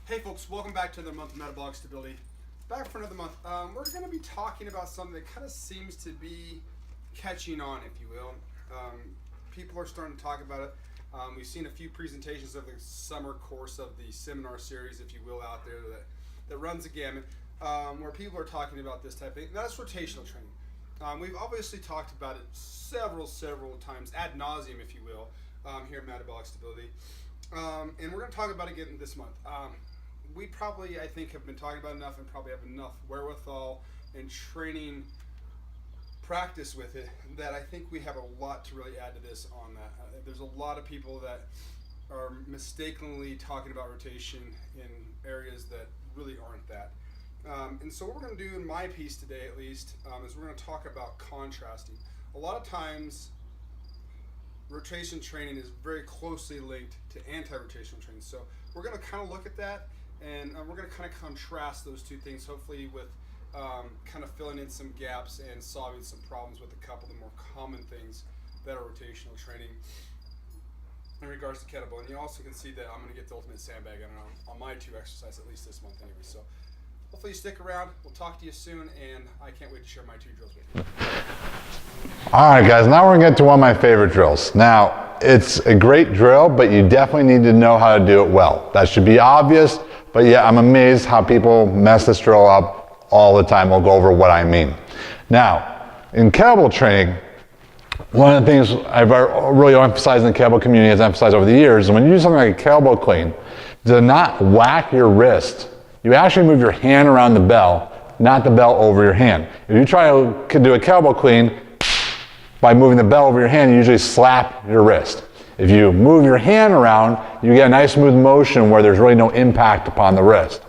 Hey folks, welcome back to the month of Metabolic Stability. Back for another month. We're going to be talking about something that kind of seems to be catching on, if you will. People are starting to talk about it. We've seen a few presentations of the summer course of the seminar series, if you will, out there that runs a gamut, where people are talking about this type of thing. That's rotational training. We've obviously talked about it several times, ad nauseum, if you will, here at Metabolic Stability. And we're going to talk about it again this month. We probably, I think, have been talking about enough and probably have enough wherewithal and training practice with it that I think we have a lot to really add to this on that. There's a lot of people that are mistakenly talking about rotation in areas that really aren't that. And so what we're going to do in my piece today, at least, is we're going to talk about contrasting. A lot of times, rotation training is very closely linked to anti-rotational training. So we're going to kind of look at that, and we're going to kind of contrast those two things, hopefully with kind of filling in some gaps and solving some problems with a couple of the more common things that are rotational training in regards to kettlebell. And you also can see that I'm going to get the ultimate sandbag on my two exercises, at least this month anyway. So hopefully you stick around. We'll talk to you soon, and I can't wait to share my two drills with you. All right, guys, now we're going to get to one of my favorite drills. Now, it's a great drill, but you definitely need to know how to do it well. That should be obvious, but yeah, I'm amazed how people mess this drill up all the time. We'll go over what I mean. Now, in kettlebell training, one of the things I've really emphasized in the kettlebell community, has emphasized over the years, is when you do something like a kettlebell clean, to not whack your wrist. You actually move your hand around the bell, not the bell over your hand. If you try to do a kettlebell clean by moving the bell over your hand, you usually slap your wrist. If you move your hand around, you get a nice smooth motion where there's really no impact upon the wrist.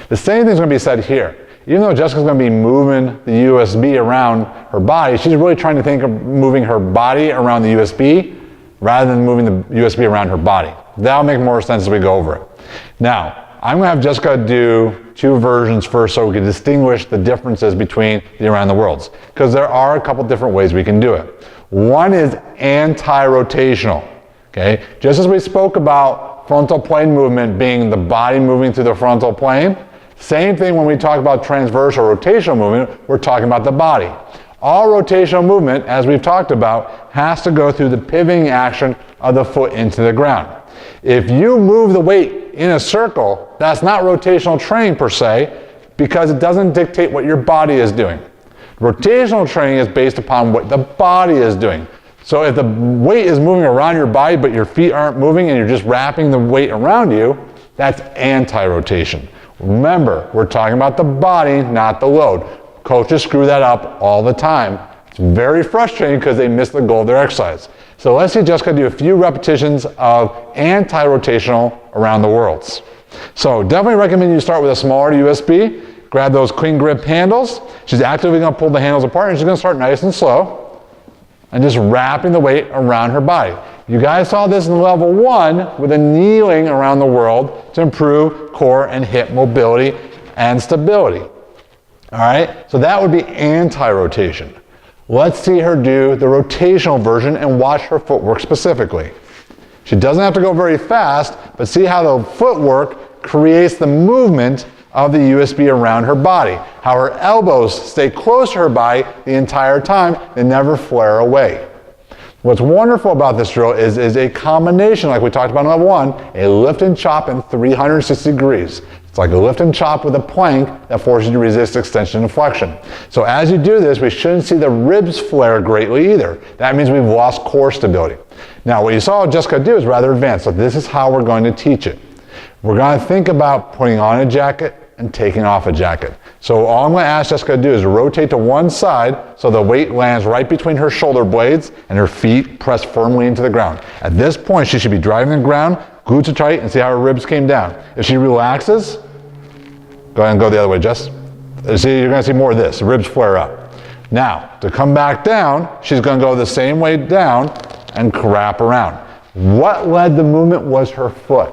The same thing's going to be said here. Even though Jessica's going to be moving the USB around her body, she's really trying to think of moving her body around the USB rather than moving the USB around her body. That'll make more sense as we go over it. Now, I'm going to have Jessica do two versions first so we can distinguish the differences between the around the worlds, because there are a couple different ways we can do it. One is anti-rotational. Okay? Just as we spoke about frontal plane movement being the body moving through the frontal plane, same thing when we talk about transverse or rotational movement, we're talking about the body. All rotational movement, as we've talked about, has to go through the pivoting action of the foot into the ground. If you move the weight in a circle, that's not rotational training per se, because it doesn't dictate what your body is doing. Rotational training is based upon what the body is doing. So if the weight is moving around your body, but your feet aren't moving and you're just wrapping the weight around you, that's anti-rotation. Remember, we're talking about the body, not the load. Coaches screw that up all the time. It's very frustrating because they miss the goal of their exercise. So let's see Jessica do a few repetitions of anti-rotational around the worlds. So definitely recommend you start with a smaller USB. Grab those clean grip handles. She's actively going to pull the handles apart, and she's going to start nice and slow and just wrapping the weight around her body. You guys saw this in level 1 with a kneeling around the world to improve core and hip mobility and stability. All right, so that would be anti-rotation. Let's see her do the rotational version and watch her footwork specifically. She doesn't have to go very fast, but see how the footwork creates the movement of the USB around her body. How her elbows stay close to her body the entire time and never flare away. What's wonderful about this drill is a combination, like we talked about in level 1, a lift and chop in 360 degrees. It's like a lift and chop with a plank that forces you to resist extension and flexion. So as you do this, we shouldn't see the ribs flare greatly either. That means we've lost core stability. Now what you saw Jessica do is rather advanced, so this is how we're going to teach it. We're going to think about putting on a jacket and taking off a jacket. So all I'm going to ask Jessica to do is rotate to one side so the weight lands right between her shoulder blades and her feet press firmly into the ground. At this point, she should be driving the ground, glutes are tight, and see how her ribs came down. If she relaxes, go ahead and go the other way, Jess. See, you're going to see more of this, the ribs flare up. Now, to come back down, she's going to go the same way down and wrap around. What led the movement was her foot.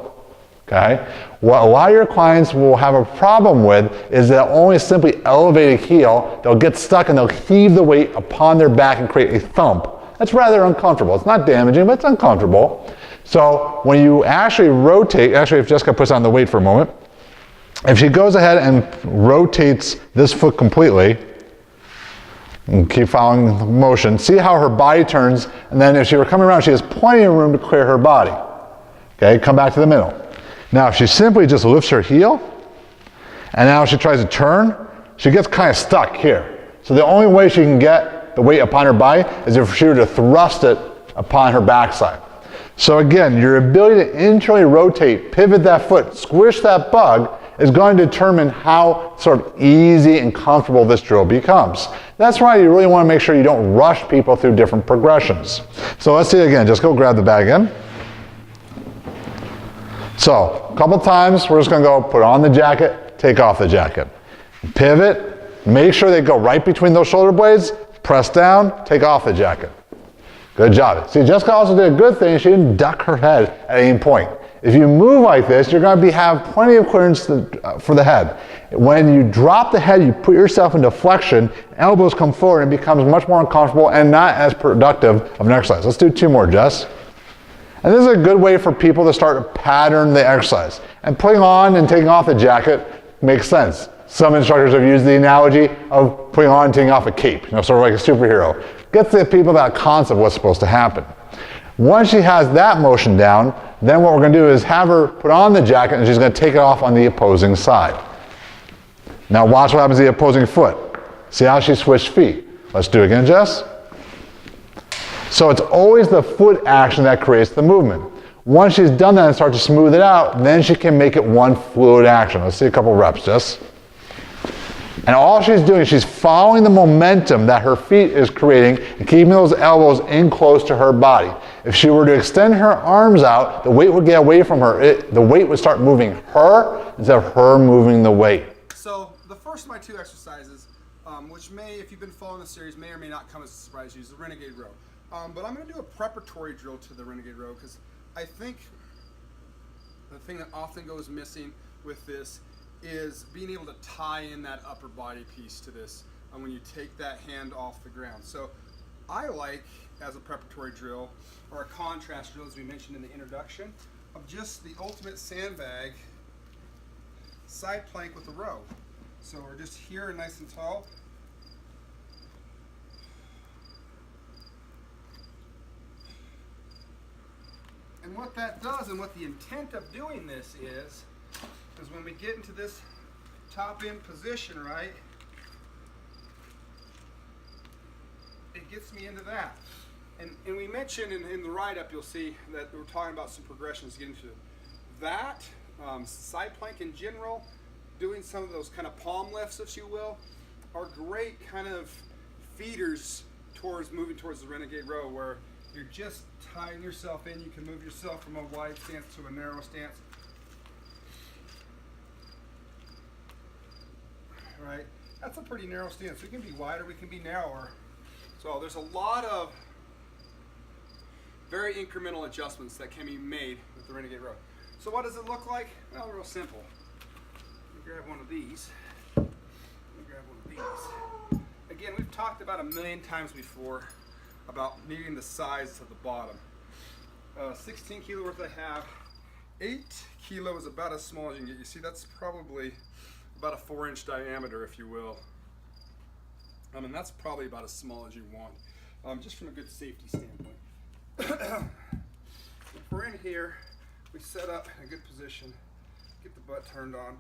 Okay? What a lot of your clients will have a problem with is they'll only simply elevate a heel, they'll get stuck and they'll heave the weight upon their back and create a thump. That's rather uncomfortable. It's not damaging, but it's uncomfortable. So when you actually rotate, actually if Jessica puts on the weight for a moment, If she goes ahead and rotates this foot completely, and keep following the motion, see how her body turns, and then if she were coming around, she has plenty of room to clear her body. Okay, come back to the middle. Now, if she simply just lifts her heel, and now she tries to turn, she gets kind of stuck here. So the only way she can get the weight upon her body is if she were to thrust it upon her backside. So again, your ability to internally rotate, pivot that foot, squish that bug, is going to determine how sort of easy and comfortable this drill becomes. That's why you really want to make sure you don't rush people through different progressions. So let's see it again. Just go grab the bag in. So a couple times, we're just going to go put on the jacket, take off the jacket. Pivot, make sure they go right between those shoulder blades, press down, take off the jacket. Good job. See, Jessica also did a good thing. She didn't duck her head at any point. If you move like this, you're going to have plenty of clearance for the head. When you drop the head, you put yourself into flexion, elbows come forward, and it becomes much more uncomfortable and not as productive of an exercise. Let's do 2 more, Jess. And this is a good way for people to start to pattern the exercise. And putting on and taking off the jacket makes sense. Some instructors have used the analogy of putting on and taking off a cape, sort of like a superhero. Gets the people that concept of what's supposed to happen. Once she has that motion down, then what we're going to do is have her put on the jacket and she's going to take it off on the opposing side. Now watch what happens to the opposing foot. See how she switched feet. Let's do it again, Jess. So it's always the foot action that creates the movement. Once she's done that and starts to smooth it out, then she can make it one fluid action. Let's see a couple reps, Jess. And all she's doing, she's following the momentum that her feet is creating and keeping those elbows in close to her body. If she were to extend her arms out, the weight would get away from her. The weight would start moving her instead of her moving the weight. So the first of my 2 exercises, which may, if you've been following the series, may or may not come as a surprise to you, is the Renegade Row. But I'm going to do a preparatory drill to the Renegade Row because I think the thing that often goes missing with this is being able to tie in that upper body piece to this when you take that hand off the ground. So I like, as a preparatory drill, or a contrast drill as we mentioned in the introduction, of just the ultimate sandbag side plank with a row. So we're just here nice and tall. And what that does, and what the intent of doing this is when we get into this top end position, right, it gets me into that. And we mentioned in the write-up, you'll see that we're talking about some progressions to get into that, side plank in general, doing some of those kind of palm lifts, if you will, are great kind of feeders towards moving towards the Renegade Row, where you're just tying yourself in. You can move yourself from a wide stance to a narrow stance. Right? That's a pretty narrow stance. We can be wider, we can be narrower. So there's a lot of very incremental adjustments that can be made with the Renegade Row. So what does it look like? Well, real simple. Let me grab one of these. Again, we've talked about 1,000,000 times before about needing the size to the bottom. 16 kilo worth I have. 8 kilo is about as small as you can get. You see, that's probably about a 4-inch diameter, if you will. And that's probably about as small as you want, just from a good safety standpoint. If we're in here, we set up in a good position, get the butt turned on.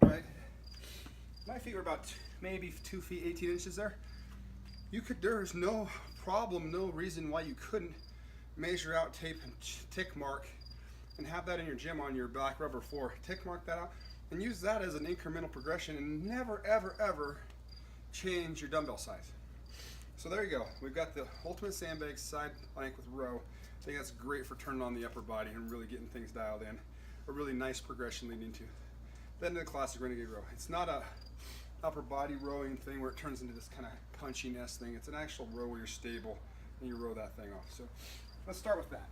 Right? My feet were about maybe 2 feet 18 inches there. There's no problem, no reason why you couldn't measure out, tape and tick mark, and have that in your gym on your black rubber floor. Tick mark that out and use that as an incremental progression, and never ever ever change your dumbbell size. So there you go. We've got the ultimate sandbag side plank with row. I think that's great for turning on the upper body and really getting things dialed in. A really nice progression leading to then the classic Renegade Row. It's not a upper body rowing thing where it turns into this kind of punchiness thing. It's an actual row where you're stable and you row that thing off. So let's start with that.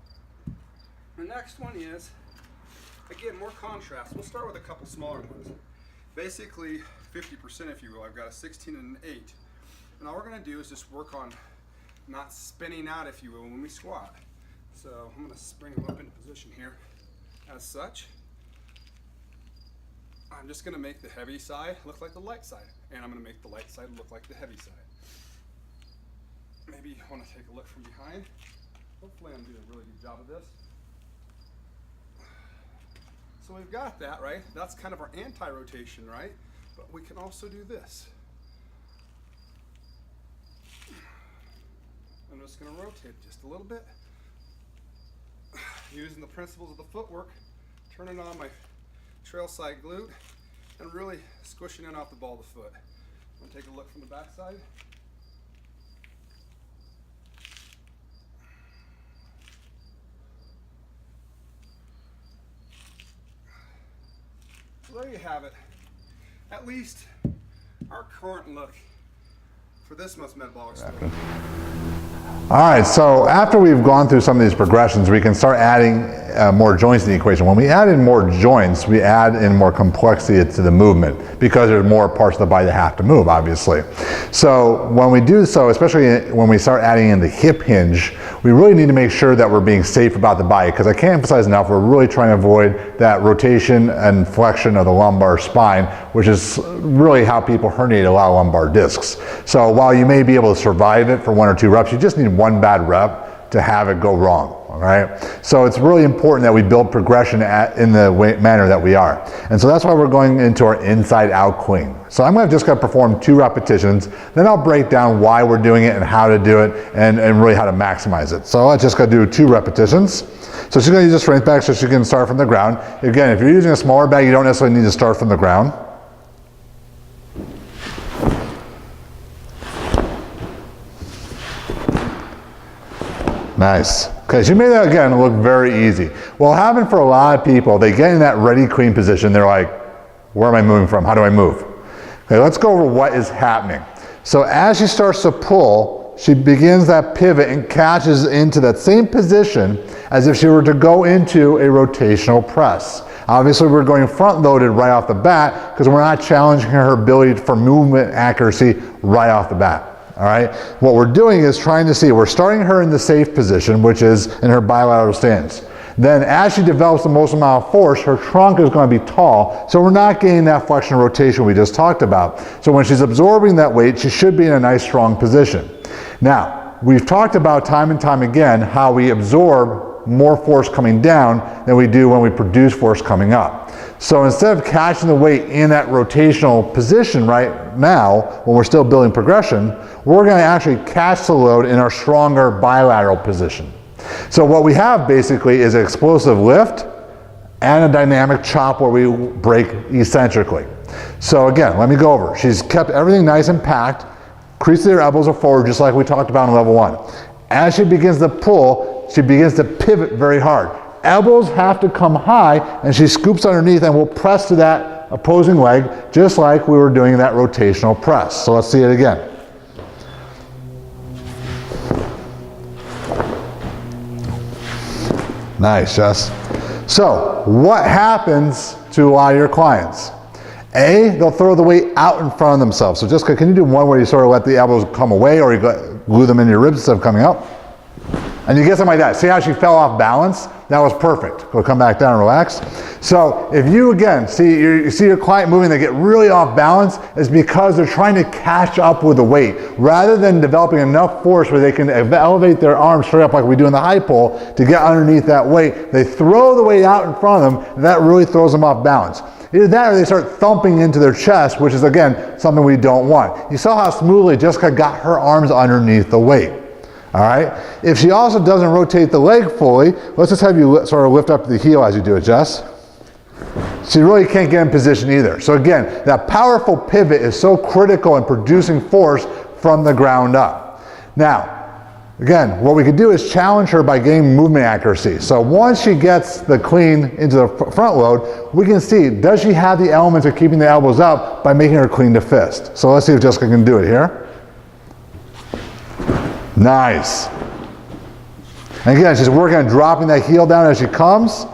The next one is, again, more contrast. We'll start with a couple smaller ones. Basically 50%, if you will. I've got a 16 and an 8. And all we're going to do is just work on not spinning out, if you will, when we squat. So I'm going to bring them up into position here. As such, I'm just going to make the heavy side look like the light side, and I'm going to make the light side look like the heavy side. Maybe you want to take a look from behind. Hopefully I'm doing a really good job of this. So we've got that, right? That's kind of our anti-rotation, right? But we can also do this. I'm just going to rotate just a little bit. Using the principles of the footwork, turning on my trail side glute, and really squishing in off the ball of the foot. I'm going to take a look from the back side. So there you have it. At least our current look for this month's metabolic story. All right, so after we've gone through some of these progressions, we can start adding more joints in the equation. When we add in more joints, we add in more complexity to the movement because there's more parts of the body that have to move, obviously. So when we do so, especially when we start adding in the hip hinge, we really need to make sure that we're being safe about the body, because I can't emphasize enough, we're really trying to avoid that rotation and flexion of the lumbar spine, which is really how people herniate a lot of lumbar discs. So while you may be able to survive it for 1 or 2 reps, you just need one bad rep to have it go wrong, all right? So it's really important that we build progression in the manner that we are. And so that's why we're going into our inside out clean. So I'm just gonna perform 2 repetitions, then I'll break down why we're doing it and how to do it and really how to maximize it. So let's just go do 2 repetitions. So she's gonna use a strength bag so she can start from the ground. Again, if you're using a smaller bag, you don't necessarily need to start from the ground. Nice. Okay, so you made that again look very easy. Well, what happened for a lot of people, they get in that ready clean position, they're like, where am I moving from? How do I move? Okay, let's go over what is happening. So as she starts to pull, she begins that pivot and catches into that same position as if she were to go into a rotational press. Obviously, we're going front loaded right off the bat because we're not challenging her ability for movement accuracy right off the bat. All right, what we're doing is trying to see, we're starting her in the safe position, which is in her bilateral stance. Then as she develops the most amount of force, her trunk is going to be tall, so we're not getting that flexion and rotation we just talked about. So when she's absorbing that weight, she should be in a nice strong position. Now, we've talked about time and time again how we absorb more force coming down than we do when we produce force coming up. So instead of catching the weight in that rotational position right now, when we're still building progression, we're going to actually catch the load in our stronger bilateral position. So what we have basically is an explosive lift and a dynamic chop where we break eccentrically. So again, let me go over. She's kept everything nice and packed, creases her elbows are forward just like we talked about in level 1. As she begins to pull, she begins to pivot very hard. Elbows have to come high, and she scoops underneath and will press to that opposing leg just like we were doing that rotational press. So let's see it again. Nice, Jess. So what happens to a lot of your clients? A, they'll throw the weight out in front of themselves. So Jessica, can you do one where you sort of let the elbows come away or you glue them into your ribs instead of coming up? And you get something like that. See how she fell off balance? That was perfect. Go come back down and relax. So if you, again, you see your client moving, they get really off balance, it's because they're trying to catch up with the weight. Rather than developing enough force where they can elevate their arms straight up like we do in the high pull to get underneath that weight, they throw the weight out in front of them, and that really throws them off balance. Either that or they start thumping into their chest, which is, again, something we don't want. You saw how smoothly Jessica got her arms underneath the weight. All right. If she also doesn't rotate the leg fully, let's just have you sort of lift up the heel as you do it, Jess. She really can't get in position either. So again, that powerful pivot is so critical in producing force from the ground up. Now, again, what we could do is challenge her by getting movement accuracy. So once she gets the clean into the front load, we can see, does she have the elements of keeping the elbows up by making her clean to fist? So let's see if Jessica can do it here. Nice. And again, she's working on dropping that heel down as she comes.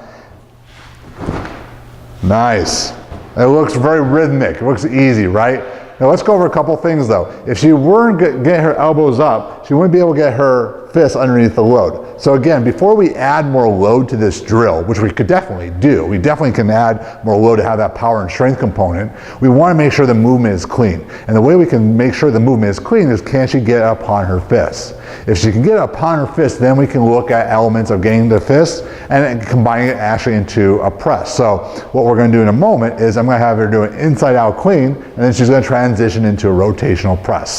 Nice. It looks very rhythmic. It looks easy, right? Now let's go over a couple things though. If she weren't getting her elbows up, she wouldn't be able to get her fists underneath the load. So again, before we add more load to this drill, which we could definitely do, we definitely can add more load to have that power and strength component, we want to make sure the movement is clean. And the way we can make sure the movement is clean is, can she get upon her fists? If she can get upon her fist, then we can look at elements of getting the fist and then combining it actually into a press. So what we're going to do in a moment is I'm going to have her do an inside out clean, and then she's going to transition into a rotational press.